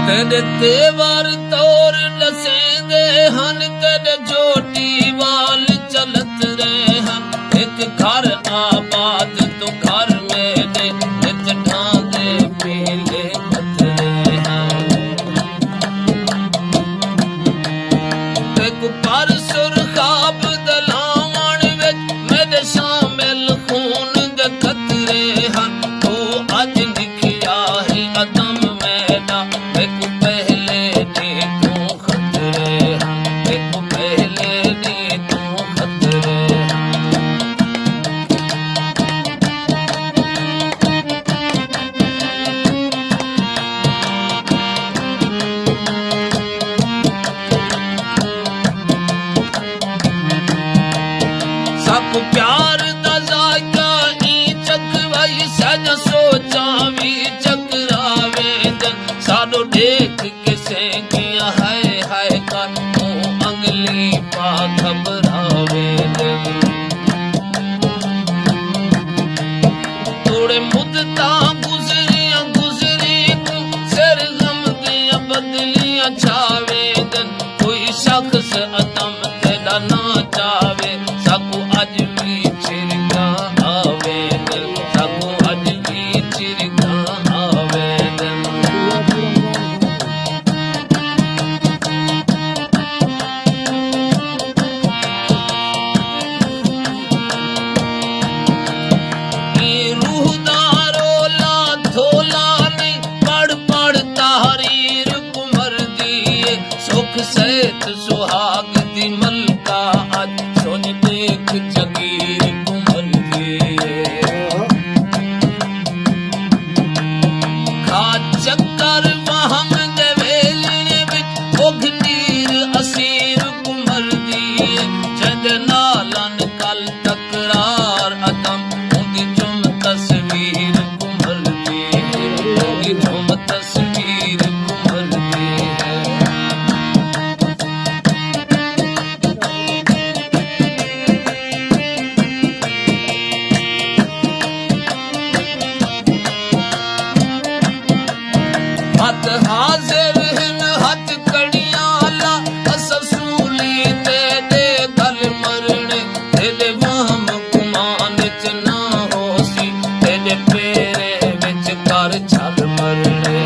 तेरे तेवर तौर नसेंदे हन तेरे जोटी वाल चलत रहे हन एक घर आबाद तो घर मेरे नित ढांगे पीले खतरे हैं एक पर सुरखाब दलावन विच मेरे शामिल खून दे खतरे हन तो अज लिखिया ही अदम मेरा एक पहले दी तू खतरे हैं एक पहले दी तू खतरे सब प्यार दा जायका ई चकवाई सज सोचा भी चकरावे जन साडो देख किसे किया हाय का तू अंगली पा घबरावे जन थोड़े मुद्दता गुजरियां तू सिर गम दियां बदलियां छावे जन कोई शख्स अदम तेरा ना चावे साकू अज भी चिरगा आवे साकू अज भी चिरगा आवे रूहदारो ला धोला नहीं पढ़ तारीर कुमर दिए सुख सहित सुहाग दी मलका अज सुन देख जगीर कुमर दिए खा चक्कर वहम दे वेलने विच उघनीर असीर कुमर दिए जद नालन कल तकरार अदम उदी जुम तस्वीर कुमर दिए उदी जुम तस्वीर कुमर दिए हथ हाजिर हिन हथ कड़ियां ला अससूली ते दे गल मरने तेरे वहम गुमान च ना होसी तेरे पेरे विच कर छल मरने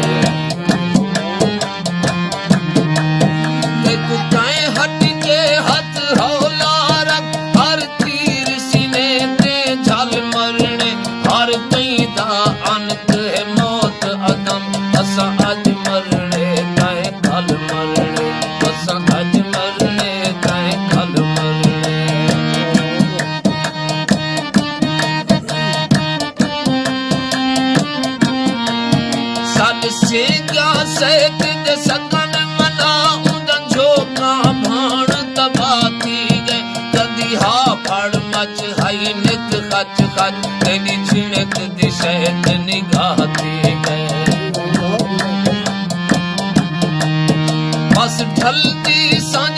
एक काए हट के हथ हौला रख हर तीर सीने ते झल मरने हर कई दा अंत है मौत अदम असा अज मरने ताए कल मरने असा अज मरने ताए कल मरने सद सेगा सैत दे सकन मना उदन झोका भाण तबाह थी गए कदी हा फड़ मच हाई नित खच खच तेरी छिणक दी शहद निगाह थी गए बस ढलती सांझ